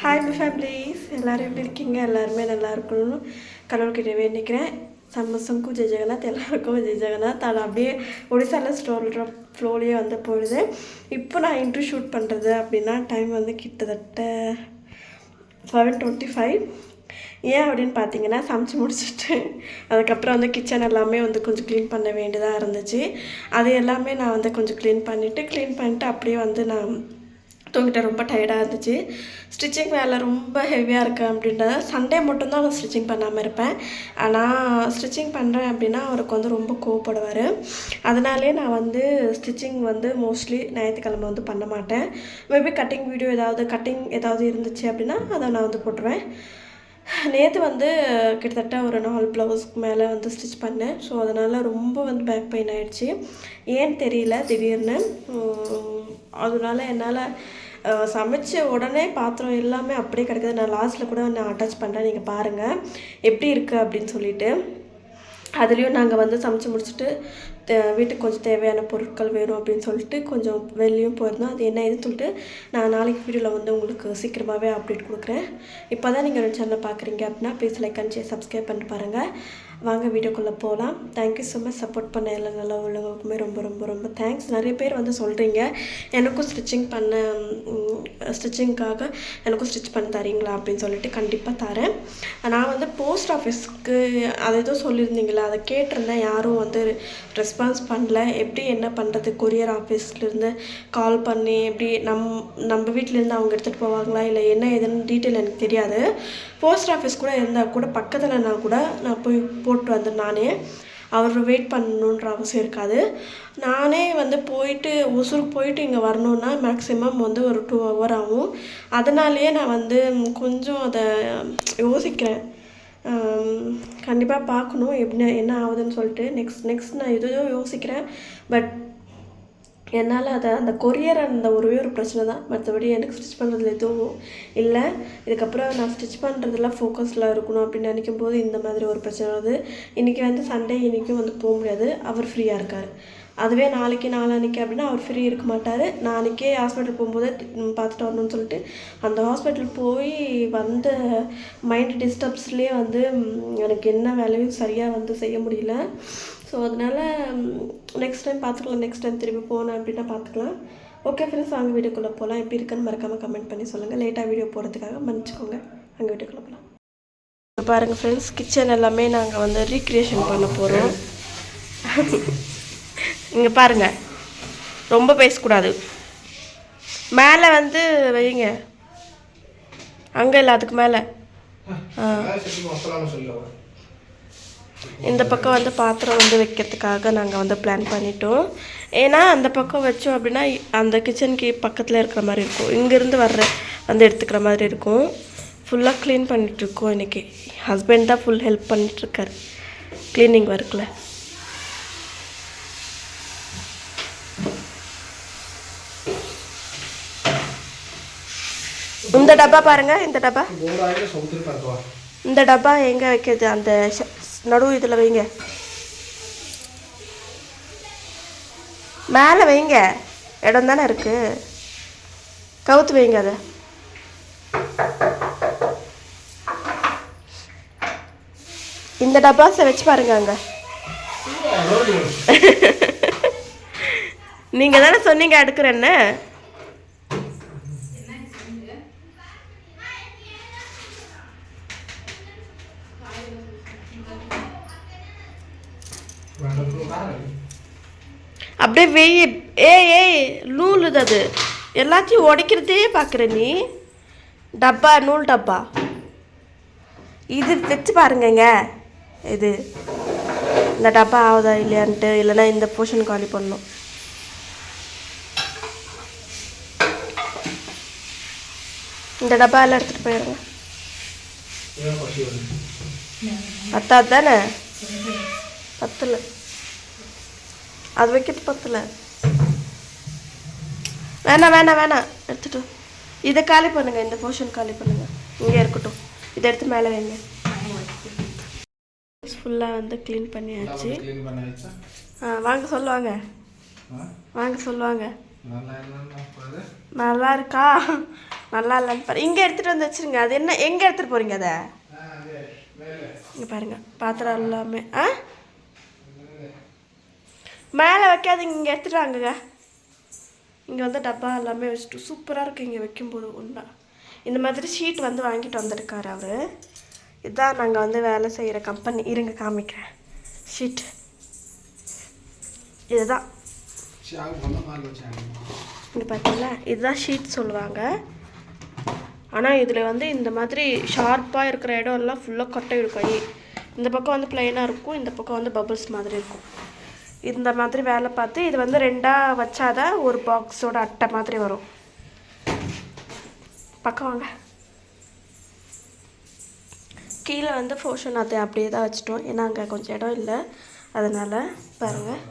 Hi my families, எல்லோரும் எப்படி இருக்கீங்க? எல்லாருமே நல்லா இருக்கணும்னு கடவுள்கிட்ட வேண்டிக்கிறேன். சம்மசம்க்கும் ஜெய் ஜெகநாத், எல்லாருக்கும் ஜெய் ஜெகநாத். அது அப்படியே ஒடிசாவில் ஸ்டோல்ற ஃப்ளோலேயே வந்து போயிடுது. இப்போ நான் இன்ட்ரோ ஷூட் பண்ணுறது அப்படின்னா டைம் வந்து கிட்டத்தட்ட 7:25. ஏன் அப்படின்னு பார்த்தீங்கன்னா, சமைச்சு முடிச்சுட்டு அதுக்கப்புறம் வந்து கிச்சன் எல்லாமே வந்து கொஞ்சம் க்ளீன் பண்ண வேண்டியதாக இருந்துச்சு. அது எல்லாமே நான் வந்து கொஞ்சம் க்ளீன் பண்ணிவிட்டு அப்படியே வந்து நான் தூங்கிட்டேன். ரொம்ப டயர்டாக இருந்துச்சு. ஸ்டிச்சிங் வேலை ரொம்ப ஹெவியாக இருக்குது அப்படின்றத சண்டே மட்டும்தான் நான் ஸ்டிச்சிங் பண்ணாமல் இருப்பேன். ஆனால் ஸ்டிச்சிங் பண்ணுறேன் அப்படின்னா அவருக்கு வந்து ரொம்ப கோவப்படுவார். அதனாலே நான் வந்து ஸ்டிச்சிங் வந்து மோஸ்ட்லி ஞாயிற்றுக்கிழமை வந்து பண்ண மாட்டேன். மேபி கட்டிங் வீடியோ ஏதாவது இருந்துச்சு அப்படின்னா அதை நான் வந்து போட்டுருவேன். நேற்று வந்து கிட்டத்தட்ட ஒரு 4 ப்ளவுஸ்க்கு மேலே வந்து ஸ்டிச் பண்ணேன். ஸோ அதனால் ரொம்ப வந்து பேக் பெயின் ஆகிடுச்சு. ஏன்னு தெரியல, திடீர்னு. அதனால என்னால் சமைச்ச உடனே பாத்திரம் எல்லாமே அப்படியே கிடக்குது. நான் லாஸ்ட்டில் கூட நான் அட்டாச் பண்ணுறேன், நீங்கள் பாருங்கள் எப்படி இருக்குது அப்படின்னு சொல்லிட்டு. அதுலேயும் நாங்கள் வந்து சமைச்சு முடிச்சுட்டு வீட்டுக்கு கொஞ்சம் தேவையான பொருட்கள் வேணும் அப்படின்னு சொல்லிட்டு கொஞ்சம் வெளியும் போயிருந்தோம். அது என்ன இதுன்னு சொல்லிட்டு நான் நாளைக்கு வீடியோவில் வந்து உங்களுக்கு சீக்கிரமாகவே அப்டேட் கொடுக்குறேன். இப்போ தான் நீங்கள் ஒரு சேனலை பார்க்குறீங்க அப்படின்னா please like and share subscribe பண்ணிட்டு பாருங்கள். வாங்க வீடியோக்குள்ளே போகலாம். Thank you so much. சப்போர்ட் பண்ண எல்லா நல்ல உள்ளவங்களுக்குமே ரொம்ப ரொம்ப ரொம்ப தேங்க்ஸ். நிறைய பேர் வந்து சொல்கிறீங்க எனக்கும் ஸ்டிச்சிங்காக எனக்கும் ஸ்டிச் பண்ணி தரீங்களா அப்படின்னு சொல்லிட்டு. கண்டிப்பாக தரேன். நான் வந்து போஸ்ட் ஆஃபீஸ்க்கு அதை ஏதோ சொல்லியிருந்தீங்களா, அதை கேட்டிருந்தேன். யாரும் வந்து ரெஸ்பான்ஸ் பண்ணல. எப்படி என்ன பண்ணுறது, கொரியர் ஆஃபீஸ்லேருந்து கால் பண்ணி எப்படி நம்ம வீட்டிலேருந்து அவங்க எடுத்துகிட்டு போவாங்களா இல்லை என்ன ஏதுன்னு டீட்டெயில் எனக்கு தெரியாது. போஸ்ட் ஆஃபீஸ் கூட இருந்தால் கூட பக்கத்துலனா கூட நான் போய் போட்டு வந்து நானே அவர் வெயிட் பண்ணணுன்ற அவசியம் இருக்காது. நானே வந்து போயிட்டு ஒசூருக்கு போயிட்டு இங்கே வரணுன்னா மேக்ஸிமம் வந்து ஒரு 2 hour ஆகும். அதனாலேயே நான் வந்து கொஞ்சம் அதை யோசிக்கிறேன். கண்டிப்பாக பார்க்கணும் என்ன ஆகுதுன்னு சொல்லிட்டு. நெக்ஸ்ட் நான் எதோ யோசிக்கிறேன். பட் என்னால் அந்த கொரியர் அந்த ஒரே ஒரு பிரச்சனை தான். மற்றபடி எனக்கு ஸ்டிச் பண்ணுறதுல எதுவும் இல்லை. இதுக்கப்புறம் நான் ஸ்டிச் பண்ணுறதுலாம் ஃபோக்கஸில் இருக்கணும் அப்படின்னு நினைக்கும் போது இந்த மாதிரி ஒரு பிரச்சனை வருது. இன்றைக்கி வந்து சண்டே, இன்றைக்கும் வந்து போக முடியாது. அவர் ஃப்ரீயாக இருக்கார். அதுவே நாளான்னைக்கு அப்படின்னா அவர் ஃப்ரீ இருக்க மாட்டார். நாளைக்கே ஹாஸ்பிட்டல் போகும்போது பார்த்துட்டு வரணும்னு சொல்லிட்டு அந்த ஹாஸ்பிட்டல் போய் வந்த மைண்ட் டிஸ்டர்ப்ஸ்லேயே வந்து எனக்கு என்ன வேலையும் சரியாக வந்து செய்ய முடியல. ஸோ அதனால் நெக்ஸ்ட் டைம் திரும்பி போனேன் அப்படின்னா பார்த்துக்கலாம். ஓகே ஃப்ரெண்ட்ஸ், வாங்க வீடியோக்குள்ளே போகலாம். எப்படி இருக்குன்னு மறக்காமல் கமெண்ட் பண்ணி சொல்லுங்கள். லேட்டாக வீடியோ போகிறதுக்காக மன்னிச்சிக்கோங்க. அங்கே வீடியோக்குள்ளே போகலாம். பாருங்கள் ஃப்ரெண்ட்ஸ், கிச்சன் எல்லாமே நாங்கள் வந்து ரீக்ரியேஷன் பண்ண போகிறோம். இங்கே பாருங்கள், ரொம்ப பேசக்கூடாது. மேலே வந்து வைங்க, அங்கே இல்லை அதுக்கு மேலே. இந்த பக்கம் வந்து பாத்திரம் வந்து வைக்கிறதுக்காக நாங்கள் வந்து பிளான் பண்ணிட்டோம். ஏன்னா அந்த பக்கம் வச்சோம் அப்படின்னா அந்த கிச்சனுக்கு பக்கத்தில் இருக்கிற மாதிரி இருக்கும். இங்கேருந்து வந்து எடுத்துக்கிற மாதிரி இருக்கும். ஃபுல்லாக க்ளீன் பண்ணிகிட்ருக்கோம். இன்றைக்கி ஹஸ்பண்ட் தான் ஃபுல் ஹெல்ப் பண்ணிகிட்ருக்கார் க்ளீனிங் ஒர்க்கில். இந்த டப்பா பாருங்கள், இந்த டப்பா எங்கே வைக்கிறது, அந்த நடுவு இதில் வைங்க, மேலே வைங்க, இடம் தானே இருக்குது, கவுத்து வைங்க. அதை இந்த டப்பாஸை வச்சு பாருங்க. அங்கே நீங்கள் தானே சொன்னீங்க எடுக்கிறேன்னு. அப்படியே வெய். ஏய் நூல் அது எல்லாத்தையும் உடைக்கிறதே பார்க்குற நீ. டப்பா, நூல் டப்பா இது வச்சு பாருங்கங்க. இது இந்த டப்பா ஆகுதா இல்லையான்ட்டு, இல்லைன்னா இந்த போர்ஷன் காலி பண்ணணும். இந்த டப்பா எல்லாம் எடுத்துகிட்டு போயிடுங்க. பத்தாது தானே? பத்தலை, அது வைக்கிறது பத்தலை. வேணாம் எடுத்துட்டு இதை காலி பண்ணுங்கள். இந்த போர்ஷன் காலி பண்ணுங்கள், இங்கே இருக்கட்டும். இதை எடுத்து மேலே வைங்க. ஃபுல்லாக வந்து க்ளீன் பண்ணியாச்சு. வாங்க சொல்லுவாங்க. நல்லா இருக்கா? நல்லா இல்லைன்னு பாரு. இங்கே எடுத்துகிட்டு வந்து வச்சுருங்க. அது என்ன எங்கே எடுத்துகிட்டு போகிறீங்க அதை? இங்கே பாருங்கள் பாத்திரம் எல்லாமே. மேலே வைக்காதீங்க, இங்கே எடுத்துகிட்டு வாங்குங்க. இங்கே வந்து டப்பா எல்லாமே வச்சுட்டு சூப்பராக இருக்குது இங்கே வைக்கும்போது. உண்டா இந்த மாதிரி ஷீட் வந்து வாங்கிட்டு வந்திருக்காரு அவர். இதுதான் நாங்கள் வந்து வேலை செய்கிற கம்பெனி. இருங்க காமிக்கிறேன். ஷீட் இதுதான். இங்கே பார்த்தீங்களா, இதுதான் ஷீட் சொல்லுவாங்க. ஆனால் இதில் வந்து இந்த மாதிரி ஷார்ப்பாக இருக்கிற இடம் எல்லாம் ஃபுல்லாக கொட்டை இருக்கும். இந்த பக்கம் வந்து ப்ளைனாக இருக்கும், இந்த பக்கம் வந்து பபுள்ஸ் மாதிரி இருக்கும். இந்த மாதிரி வேலை பார்த்து இது வந்து 2ஆக வச்சாதான் ஒரு பாக்ஸோட அட்டை மாதிரி வரும். பக்கம் வாங்க. கீழே வந்து போர்ஷன் அதை அப்படியே தான் வச்சுட்டோம், ஏன்னா அங்கே கொஞ்சம் இடம் இல்லை, அதனால் பாருங்கள்.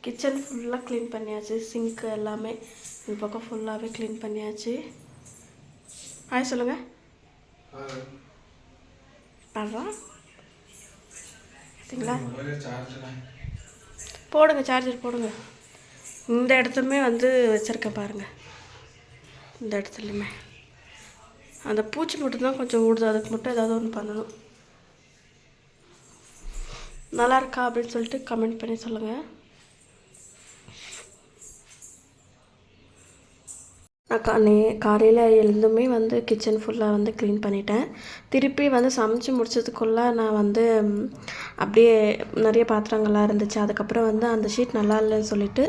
கிச்சன் ஃபுல்லாக க்ளீன் பண்ணியாச்சு. சிங்க்கு எல்லாமே இந்த பக்கம் ஃபுல்லாகவே க்ளீன் பண்ணியாச்சு. ஹாய் சொல்லுங்கள். பண்ணுறோம் சரிங்களா? போடுங்க, சார்ஜர் போடுங்க. இந்த இடத்துமே வந்து வச்சுருக்கேன் பாருங்கள். இந்த இடத்துலையுமே அந்த பூச்சி மட்டும்தான் கொஞ்சம் ஓடுது, அதுக்கு மட்டும் ஏதாவது ஒன்று பண்ணணும். நல்லா இருக்கா அப்படின்னு சொல்லிட்டு கமெண்ட் பண்ணி சொல்லுங்கள். நான் காலையில் எழுந்துமே வந்து கிச்சன் ஃபுல்லாக வந்து க்ளீன் பண்ணிட்டேன். திருப்பி வந்து சமைச்சு முடிச்சதுக்குள்ளே நான் வந்து அப்படியே நிறைய பாத்திரங்கள்லாம் இருந்துச்சு. அதுக்கப்புறம் வந்து அந்த ஷீட் நல்லா இல்லைன்னு சொல்லிவிட்டு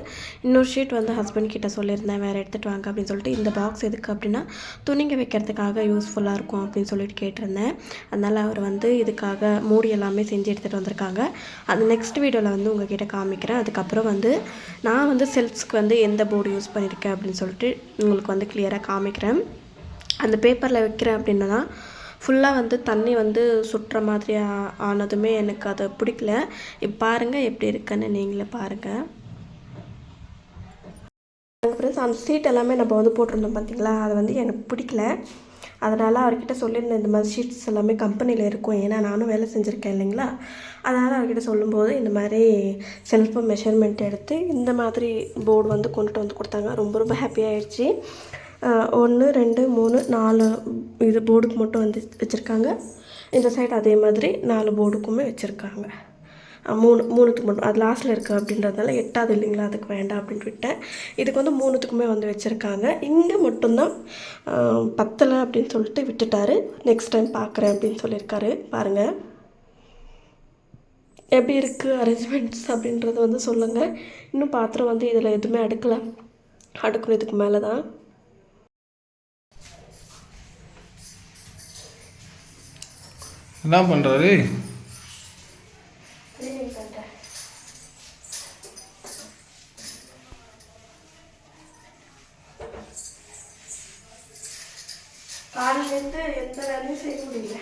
இன்னொரு ஷீட் வந்து ஹஸ்பண்ட் கிட்டே சொல்லியிருந்தேன், வேறு எடுத்துகிட்டு வாங்க அப்படின்னு சொல்லிட்டு. இந்த பாக்ஸ் எதுக்கு அப்படின்னா துணிங்க வைக்கிறதுக்காக யூஸ்ஃபுல்லாக இருக்கும் அப்படின்னு சொல்லிட்டு கேட்டிருந்தேன். அதனால் அவர் வந்து இதுக்காக மூடி எல்லாமே செஞ்சு எடுத்துகிட்டு வந்திருக்காங்க. அது நெக்ஸ்ட் வீடியோவில் வந்து உங்கள்கிட்ட காமிக்கிறேன். அதுக்கப்புறம் வந்து நான் வந்து செல்ஃப்ஸ்க்கு வந்து எந்த போர்டு யூஸ் பண்ணியிருக்கேன் அப்படின்னு சொல்லிட்டு உங்களுக்கு வந்து கிளியராக காமிக்கிறேன். அந்த பேப்பரில் வைக்கிறேன் அப்படின்னா ஃபுல்லாக வந்து தண்ணி வந்து சுட்டுற மாதிரி ஆனதுமே எனக்கு அதை பிடிக்கல. இப்போ பாருங்கள் எப்படி இருக்குன்னு நீங்களே பாருங்கள். ஃப்ரெண்ட்ஸ், அந்த சீட் எல்லாமே நம்ம வந்து போட்டிருந்தோம் பார்த்தீங்களா, அது வந்து எனக்கு பிடிக்கல. அதனால் அவர்கிட்ட சொல்லியிருந்தேன், இந்த மாதிரி ஷீட்ஸ் எல்லாமே கம்பெனியில் இருக்கும், ஏன்னா நானும் வேலை செஞ்சுருக்கேன் இல்லைங்களா. அதனால் அவர்கிட்ட சொல்லும்போது இந்த மாதிரி செல்ஃபை மெஷர்மெண்ட் எடுத்து இந்த மாதிரி போர்டு வந்து கொண்டுட்டு வந்து கொடுத்தாங்க. ரொம்ப ரொம்ப ஹாப்பியாகிடுச்சு. 1 2 3 4 இது போர்டுக்கு மட்டும் வந்து வச்சுருக்காங்க. இந்த சைடு அதே மாதிரி 4 போர்டுக்குமே வச்சுருக்காங்க. 3த்துக்கு மட்டும் அது லாஸ்ட்டில் இருக்குது அப்படின்றதுனால 8ஆவது இல்லைங்களா, அதுக்கு வேண்டாம் அப்படின்னு விட்டேன். இதுக்கு வந்து 3த்துக்குமே வந்து வச்சுருக்காங்க. இங்கே மட்டும்தான் பத்தலை அப்படின்னு சொல்லிட்டு விட்டுட்டாரு. நெக்ஸ்ட் டைம் பார்க்குறேன் அப்படின்னு சொல்லியிருக்காரு. பாருங்கள் எப்படி இருக்குது அரேஞ்ச்மெண்ட்ஸ் அப்படின்றது வந்து சொல்லுங்கள். இன்னும் பாத்திரம் வந்து இதில் எதுவுமே அடுக்கலை, அடுக்கணும் இதுக்கு மேலே தான். என்ன பண்ணுறாரு? காலையிலேருந்து எந்த வேலையும் செய்ய முடியல.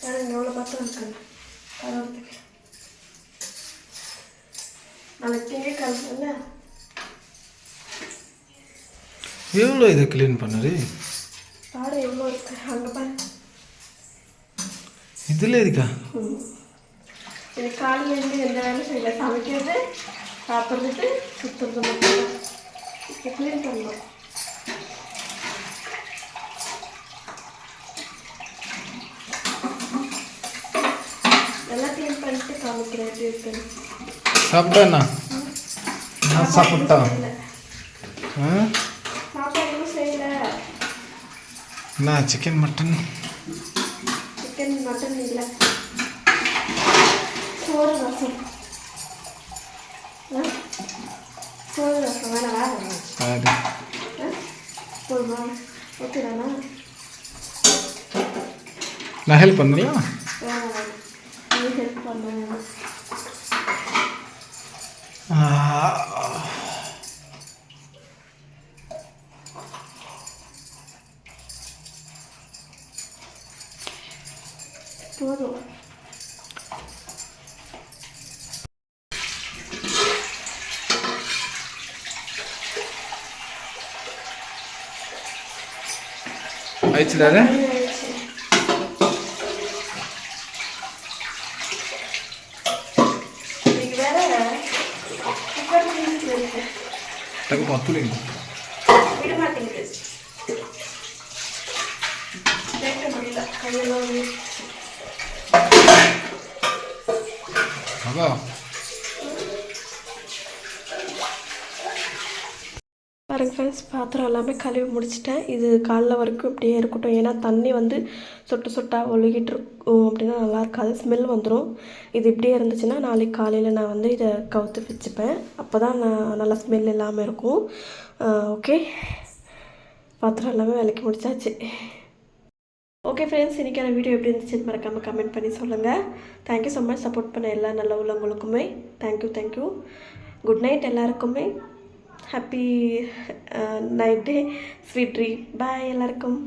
எனக்கு எவ்வளோ பாத்திரம் இருக்குங்க கலவரத்துக்கு. நாளைக்கு திங்கக்கிழமை எவ்வளோ இதை க்ளீன் பண்ணாரு பாரு, எவ்வளோ இருக்கு அங்கே பாரு. இதில் இருக்கா? இது காலையிலேருந்து எந்த வேலையும் செய்யல. சமைக்கிறது, சாப்பிட்றது, சுற்றுறது மட்டும் இப்போ க்ளீன் பண்ணணும். எல்லாம் க்ளீன் பண்ணிட்டு காமிக்கிறேன் எப்படி இருக்குன்னு. சாப்பிட்டேண்ணா, நான் சாப்பிட்டா சாப்பாடு செய்யல. என்ன சிக்கன் மட்டன்? சிக்கன் மட்டன் இல்லை, சோறு ரசம். சோறு ரசம் வேணாவா? சரி போதுமா? ஓகேதானா? நான் ஹெல்ப் பண்ணலாம். வேணாம், நீ ஹெல்ப் பண்ண. போதும். ஆயிடுச்சுடாரு. இன்னைக்கு வேற குக்கர் அதுக்கு பத்துலைங்க விட மாட்டேங்குது கேட்க முடியல கையெல்லாம் அதா பாருங்க ஃப்ரெண்ட்ஸ், பாத்திரம் எல்லாமே கழுவி முடிச்சிட்டேன். இது காலைல வரைக்கும் இப்படியே இருக்கட்டும். ஏன்னா தண்ணி வந்து சொட்டு சொட்டாக ஒழுகிட்டு இருக்கும் அப்படின்னா நல்லா இருக்காது, ஸ்மெல் வந்துடும். இது இப்படியே இருந்துச்சுன்னா நாளைக்கு காலையில் நான் வந்து இதை கவுத்து வச்சுப்பேன். அப்போ தான் நான் நல்லா ஸ்மெல் இல்லாமல் இருக்கும். ஓகே, பாத்திரம் எல்லாமே விளக்கி முடிச்சாச்சு. ஓகே ஃப்ரெண்ட்ஸ், இன்றைக்கான வீடியோ எப்படி இருந்துச்சுன்னு மறக்காமல் கமெண்ட் பண்ணி சொல்லுங்கள். தேங்க்யூ ஸோ மச் சப்போர்ட் பண்ண எல்லா நல்ல உள்ளவங்களுக்குமே தேங்க்யூ. குட் நைட் எல்லாருக்குமே. Happy night day, sweet dream. Bye எல்லாருக்கும்.